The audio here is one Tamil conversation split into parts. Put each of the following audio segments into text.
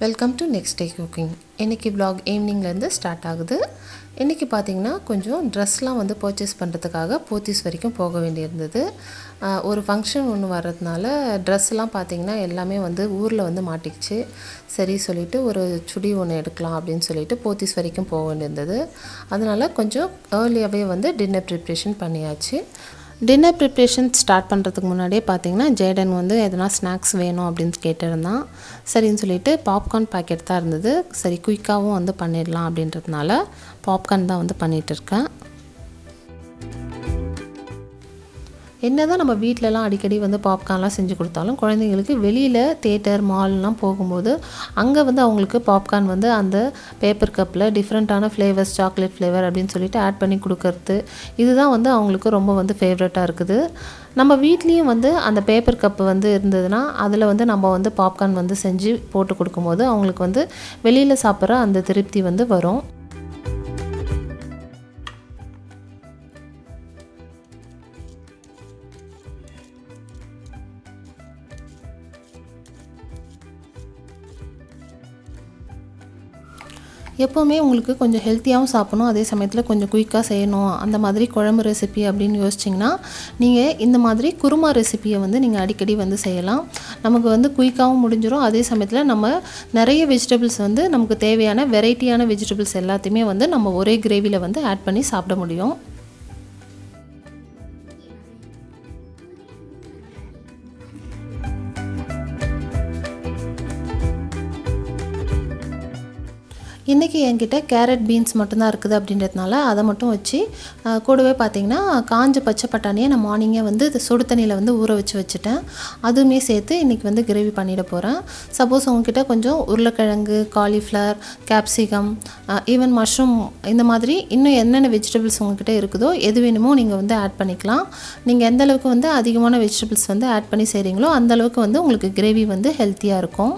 Welcome to next day cooking. இன்றைக்கி vlog ஈவினிங்லேருந்து ஸ்டார்ட் ஆகுது. இன்றைக்கி பார்த்திங்கன்னா கொஞ்சம் ட்ரெஸ்லாம் வந்து பர்ச்சேஸ் பண்ணுறதுக்காக போத்தீஸ் வரைக்கும் போக வேண்டியிருந்தது. ஒரு ஃபங்க்ஷன் ஒன்று வர்றதுனால ட்ரெஸ்லாம் பார்த்திங்கன்னா எல்லாமே வந்து ஊரில் வந்து மாட்டிக்கிச்சு. சரி சொல்லிவிட்டு ஒரு சுடி ஒன்று எடுக்கலாம் அப்படின்னு சொல்லிட்டு போத்தீஸ் வரைக்கும் போக வேண்டியிருந்தது. அதனால் கொஞ்சம் ஏர்லியாகவே வந்து டின்னர் ப்ரிப்ரேஷன் பண்ணியாச்சு. டின்னர் ப்ரிப்ரேஷன் ஸ்டார்ட் பண்ணுறதுக்கு முன்னாடியே பார்த்திங்கன்னா ஜேடன் வந்து எதனா ஸ்நாக்ஸ் வேணும் அப்படின்னு கேட்டிருந்தான். சரின்னு சொல்லிட்டு பாப்கார்ன் பாக்கெட் தான் இருந்தது. சரி குயிக்காகவும் வந்து பண்ணிடலாம் அப்படின்றதுனால பாப்கார்ன் தான் வந்து பண்ணிகிட்ருக்கேன். என்ன தான் நம்ம வீட்டிலலாம் அடிக்கடி வந்து பாப்கார்ன்லாம் செஞ்சு கொடுத்தாலும் குழந்தைங்களுக்கு வெளியில் தியேட்டர் மால்லாம் போகும்போது அங்கே வந்து அவங்களுக்கு பாப்கார்ன் வந்து அந்த பேப்பர் கப்பில் டிஃப்ரெண்ட்டான ஃப்ளேவர்ஸ், சாக்லேட் ஃப்ளேவர் அப்படின்னு சொல்லிட்டு ஆட் பண்ணி கொடுக்கறது, இதுதான் வந்து அவங்களுக்கு ரொம்ப வந்து ஃபேவரட்டாக இருக்குது. நம்ம வீட்லேயும் வந்து அந்த பேப்பர் கப்பு வந்து இருந்ததுன்னா அதில் வந்து நம்ம வந்து பாப்கார்ன் வந்து செஞ்சு போட்டு கொடுக்கும்போது அவங்களுக்கு வந்து வெளியில் சாப்பிட்ற அந்த திருப்தி வந்து வரும். எப்போவுமே உங்களுக்கு கொஞ்சம் ஹெல்த்தியாகவும் சாப்பிடணும், அதே சமயத்தில் கொஞ்சம் குயிக்காக செய்யணும், அந்த மாதிரி குழம்பு ரெசிபி அப்படின்னு யோசிச்சிங்கன்னா நீங்கள் இந்த மாதிரி குருமா ரெசிப்பியை வந்து நீங்கள் அடிக்கடி வந்து செய்யலாம். நமக்கு வந்து குயிக்காகவும் முடிஞ்சிடும், அதே சமயத்தில் நம்ம நிறைய வெஜிடபிள்ஸ் வந்து நமக்கு தேவையான வெரைட்டியான வெஜிடபிள்ஸ் எல்லாத்தையுமே வந்து நம்ம ஒரே கிரேவியில் வந்து ஆட் பண்ணி சாப்பிட முடியும். இன்றைக்கி என்கிட்ட கேரட் பீன்ஸ் மட்டும்தான் இருக்குது அப்படின்றதுனால அதை மட்டும் வச்சு கூடவே பார்த்திங்கன்னா காஞ்ச பச்சை பட்டாணியை நான் மார்னிங்கே வந்து சுடு தண்ணியில் வந்து ஊற வச்சுட்டேன். அதுவுமே சேர்த்து இன்றைக்கி வந்து கிரேவி பண்ணிட போகிறேன். சப்போஸ் உங்ககிட்ட கொஞ்சம் உருளைக்கிழங்கு, காலிஃப்ளவர், கேப்சிகம், ஈவன் மஷ்ரூம் இந்த மாதிரி இன்னும் என்னென்ன வெஜிடபிள்ஸ் உங்ககிட்ட இருக்குதோ எது வேணுமோ நீங்கள் வந்து ஆட் பண்ணிக்கலாம். நீங்கள் எந்த அளவுக்கு வந்து அதிகமான வெஜிடபிள்ஸ் வந்து ஆட் பண்ணி செய்கிறீங்களோ அந்தளவுக்கு வந்து உங்களுக்கு கிரேவி வந்து ஹெல்த்தியாக இருக்கும்.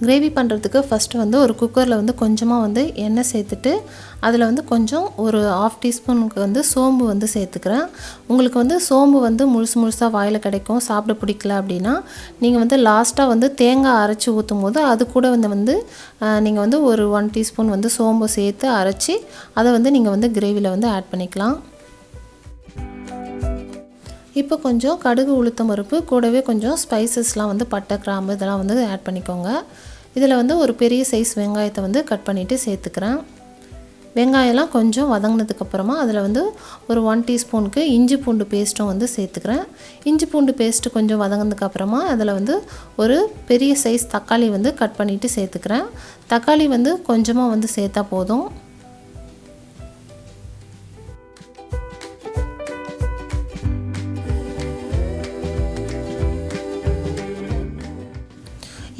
கிரேவி பண்ணுறதுக்கு ஃபஸ்ட்டு வந்து ஒரு குக்கரில் வந்து கொஞ்சமாக வந்து எண்ணெய் சேர்த்துட்டு அதில் வந்து கொஞ்சம் ஒரு 1/2 டீஸ்பூனுக்கு வந்து சோம்பு வந்து சேர்த்துக்கிறேன். உங்களுக்கு வந்து சோம்பு வந்து முழுசாக வாயில் கிடைக்கும், சாப்பிட பிடிக்கல அப்படின்னா நீங்கள் வந்து லாஸ்ட்டாக வந்து தேங்காய் அரைச்சி ஊற்றும் போது அது கூட வந்து நீங்கள் வந்து ஒரு 1 டீஸ்பூன் வந்து சோம்பு சேர்த்து அரைச்சி அதை வந்து நீங்கள் வந்து கிரேவியில் வந்து ஆட் பண்ணிக்கலாம். இப்போ கொஞ்சம் கடுகு, உளுத்தம் பருப்பு கூடவே கொஞ்சம் ஸ்பைசஸ்லாம் வந்து பட்டை, கிராம்பு இதெல்லாம் வந்து ஆட் பண்ணிக்கோங்க. இதில் வந்து ஒரு பெரிய சைஸ் வெங்காயத்தை வந்து கட் பண்ணிவிட்டு சேர்த்துக்கிறேன். வெங்காயம்லாம் கொஞ்சம் வதங்கினதுக்கப்புறமா அதில் வந்து ஒரு 1 டீஸ்பூனுக்கு இஞ்சி பூண்டு பேஸ்ட்டும் வந்து சேர்த்துக்கிறேன். இஞ்சி பூண்டு பேஸ்ட்டு கொஞ்சம் வதங்கினதுக்கப்புறமா அதில் வந்து ஒரு பெரிய சைஸ் தக்காளி வந்து கட் பண்ணிவிட்டு சேர்த்துக்கிறேன். தக்காளி வந்து கொஞ்சமாக வந்து சேர்த்தா போதும்.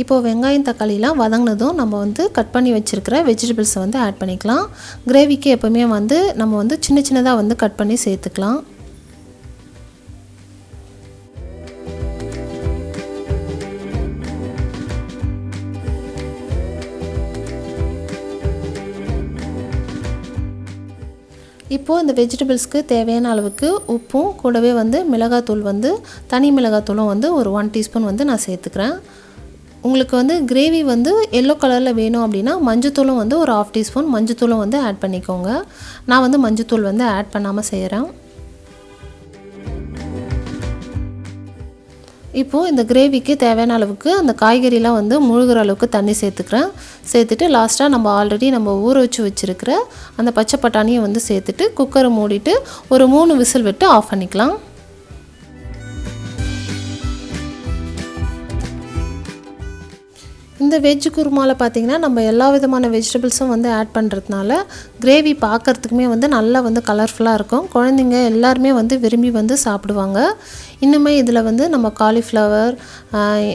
இப்போது வெங்காயம், தக்காளிலாம் வதங்கினதும் நம்ம வந்து கட் பண்ணி வச்சுருக்கிற வெஜிடபிள்ஸை வந்து ஆட் பண்ணிக்கலாம். கிரேவிக்கு எப்போவுமே வந்து நம்ம வந்து சின்னதாக வந்து கட் பண்ணி சேர்த்துக்கலாம். இப்போது இந்த வெஜிடபிள்ஸ்க்கு தேவையான அளவுக்கு உப்பும் கூடவே வந்து மிளகாத்தூள் வந்து தனி மிளகாத்தூளும் வந்து ஒரு 1 டீஸ்பூன் வந்து நான் சேர்த்துக்கிறேன். உங்களுக்கு வந்து கிரேவி வந்து எல்லோ கலரில் வேணும் அப்படின்னா மஞ்சத்தூளும் வந்து ஒரு 1/2 டீஸ்பூன் மஞ்சத்தூளும் வந்து ஆட் பண்ணிக்கோங்க. நான் வந்து மஞ்சத்தூள் வந்து ஆட் பண்ணாமல் செய்கிறேன். இப்போது இந்த கிரேவிக்கு தேவையான அளவுக்கு அந்த காய்கறிலாம் வந்து முழுகிற அளவுக்கு தண்ணி சேர்த்துக்கிறேன். சேர்த்துட்டு லாஸ்ட்டாக நம்ம ஊற வச்சுருக்கிற அந்த பச்சை பட்டாணியை வந்து சேர்த்துட்டு குக்கரை மூடிட்டு ஒரு 3 விசில் விட்டு ஆஃப் பண்ணிக்கலாம். இந்த வெஜ் குருமாவில் பார்த்திங்கன்னா நம்ம எல்லா விதமான வெஜிடபிள்ஸும் வந்து ஆட் பண்ணுறதுனால கிரேவி பார்க்குறதுக்குமே வந்து நல்லா வந்து கலர்ஃபுல்லாக இருக்கும். குழந்தைங்க எல்லாருமே வந்து விரும்பி வந்து சாப்பிடுவாங்க. இன்னுமே இதில் வந்து நம்ம காலிஃப்ளவர்,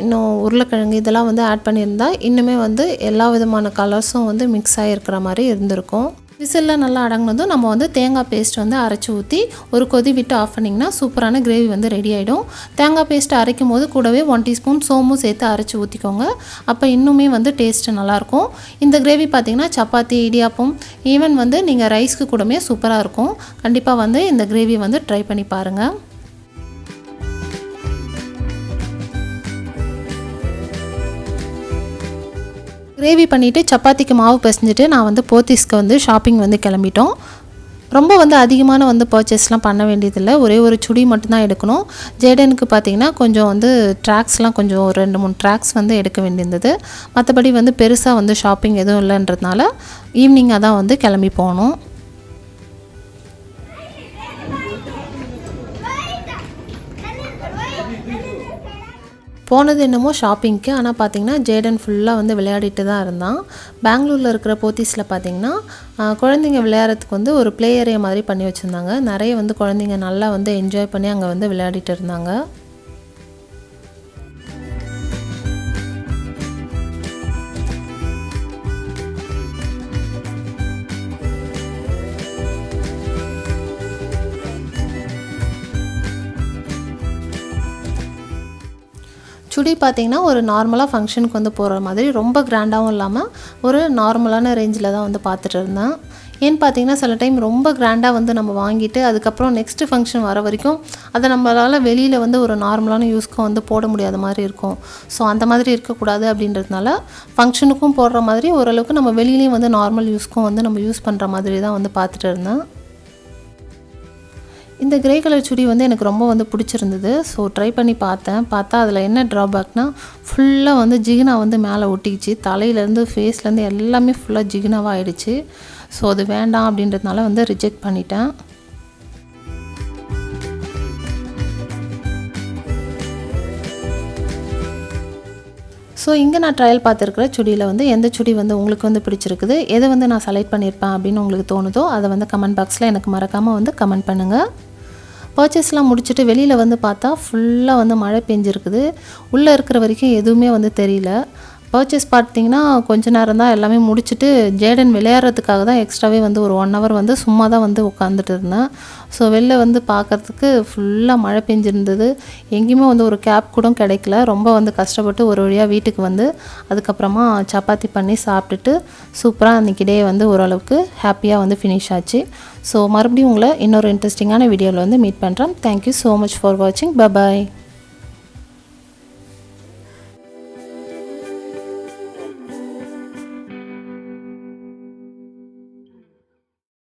இன்னும் உருளைக்கிழங்கு இதெல்லாம் வந்து ஆட் பண்ணியிருந்தால் இன்னுமே வந்து எல்லா விதமான கலர்ஸும் வந்து மிக்ஸ் ஆகிருக்கிற மாதிரி இருந்திருக்கும். விசில்லாம் நல்லா அடங்கினதும் நம்ம வந்து தேங்காய் பேஸ்ட் வந்து அரைச்சி ஊற்றி ஒரு கொதி விட்டு ஆஃப் பண்ணிங்கன்னா சூப்பரான கிரேவி வந்து ரெடி ஆகிடும். தேங்காய் பேஸ்ட் அரைக்கும் போது கூடவே 1 டீஸ்பூன் சோம்பும் சேர்த்து அரைச்சி ஊற்றிக்கோங்க. அப்போ இன்னுமே வந்து டேஸ்ட்டு நல்லாயிருக்கும். இந்த கிரேவி பார்த்திங்கன்னா சப்பாத்தி, இடியாப்பம், ஈவன் வந்து நீங்கள் ரைஸ்க்கு கூடமே சூப்பராக இருக்கும். கண்டிப்பாக வந்து இந்த கிரேவி வந்து ட்ரை பண்ணி பாருங்கள். கிரேவி பண்ணிவிட்டு சப்பாத்திக்கு மாவு பிசைஞ்சிட்டு நான் வந்து போத்தீஸ்க்கு வந்து ஷாப்பிங் வந்து கிளம்பிட்டோம். ரொம்ப வந்து அதிகமான வந்து பர்ச்சேஸ்லாம் பண்ண வேண்டியதில்லை. ஒரே ஒரு சுடி மட்டும்தான் எடுக்கணும். ஜேடனுக்கு பார்த்திங்கன்னா கொஞ்சம் வந்து ட்ராக்ஸ்லாம் கொஞ்சம் 2-3 ட்ராக்ஸ் வந்து எடுக்க வேண்டியிருந்தது. மற்றபடி வந்து பெருசாக வந்து ஷாப்பிங் எதுவும் இல்லைன்றதுனால ஈவினிங்காக தான் வந்து கிளம்பி போகணும். போனது என்னமோ ஷாப்பிங்க்கு, ஆனால் பார்த்திங்கன்னா ஜேடன் ஃபுல்லாக வந்து விளையாடிட்டு தான் இருந்தான். பெங்களூரில் இருக்கிற போத்தீஸில் பார்த்திங்கன்னா குழந்தைங்க விளையாடுறதுக்கு வந்து ஒரு ப்ளே ஏரியா மாதிரி பண்ணி வச்சுருந்தாங்க. நிறைய வந்து குழந்தைங்க நல்லா வந்து என்ஜாய் பண்ணி அங்கே வந்து விளையாடிட்டு இருந்தாங்க. சுடி பார்த்திங்கன்னா ஒரு நார்மலாக ஃபங்க்ஷனுக்கு வந்து போகிற மாதிரி ரொம்ப கிராண்டாகவும் இல்லாமல் ஒரு நார்மலான ரேஞ்சில் தான் வந்து பார்த்துட்டு இருந்தேன். ஏன்னு பார்த்தீங்கன்னா சில டைம் ரொம்ப கிராண்டாக வந்து நம்ம வாங்கிட்டு அதுக்கப்புறம் நெக்ஸ்ட்டு ஃபங்க்ஷன் வர வரைக்கும் அதை நம்மளால் வெளியில் வந்து ஒரு நார்மலான யூஸ்க்கும் வந்து போட முடியாத மாதிரி இருக்கும். ஸோ அந்த மாதிரி இருக்கக்கூடாது அப்படின்றதுனால ஃபங்க்ஷனுக்கும் போடுற மாதிரி ஓரளவுக்கு நம்ம வெளியிலையும் வந்து நார்மல் யூஸ்க்கும் வந்து நம்ம யூஸ் பண்ணுற மாதிரி தான் வந்து பார்த்துட்டு இருந்தேன். இந்த கிரே கலர் சுடி வந்து எனக்கு ரொம்ப வந்து பிடிச்சிருந்தது. ஸோ ட்ரை பண்ணி பார்த்தா அதில் என்ன ட்ராபேக்னால் ஃபுல்லாக வந்து ஜிகினா வந்து மேலே ஒட்டிக்கிச்சு. தலையிலேருந்து ஃபேஸ்லேருந்து எல்லாமே ஃபுல்லாக ஜிகினாவாக ஆகிடுச்சு. ஸோ அது வேண்டாம் அப்படின்றதுனால வந்து ரிஜெக்ட் பண்ணிட்டேன். ஸோ இங்கே நான் ட்ரையல் பார்த்துருக்குற சுடியில் வந்து எந்த சுடி வந்து உங்களுக்கு வந்து பிடிச்சிருக்குது, எதை வந்து நான் செலக்ட் பண்ணியிருப்பேன் அப்படின்னு உங்களுக்கு தோணுதோ அதை வந்து கமெண்ட் பாக்ஸில் எனக்கு மறக்காமல் வந்து கமெண்ட் பண்ணுங்கள். பர்ச்சேஸ்லாம் முடிச்சுட்டு வெளியில் வந்து பார்த்தா ஃபுல்லாக வந்து மழை பெஞ்சிருக்குது. உள்ளே இருக்கிற வரைக்கும் எதுவுமே வந்து தெரியல. பர்ச்சேஸ் பார்த்திங்கன்னா கொஞ்ச நேரம் தான் எல்லாமே முடிச்சுட்டு ஜேடன் விளையாடுறதுக்காக தான் எக்ஸ்ட்ராவே வந்து ஒரு 1 ஹவர் வந்து சும்மா தான் வந்து உட்காந்துட்டு இருந்தேன். ஸோ வெளில வந்து பார்க்குறதுக்கு ஃபுல்லாக மழை பெஞ்சிருந்தது. எங்கேயுமே வந்து ஒரு கேப் கூட கிடைக்கல. ரொம்ப வந்து கஷ்டப்பட்டு ஒரு வழியாக வீட்டுக்கு வந்து அதுக்கப்புறமா சப்பாத்தி பண்ணி சாப்பிட்டுட்டு சூப்பராக அன்றைக்கி டே வந்து ஓரளவுக்கு ஹாப்பியாக வந்து ஃபினிஷ் ஆச்சு. ஸோ மறுபடியும் உங்களை இன்னொரு இன்ட்ரெஸ்டிங்கான வீடியோவில் வந்து மீட் பண்ணுறேன். தேங்க்யூ ஸோ மச் ஃபார் வாட்சிங். பை.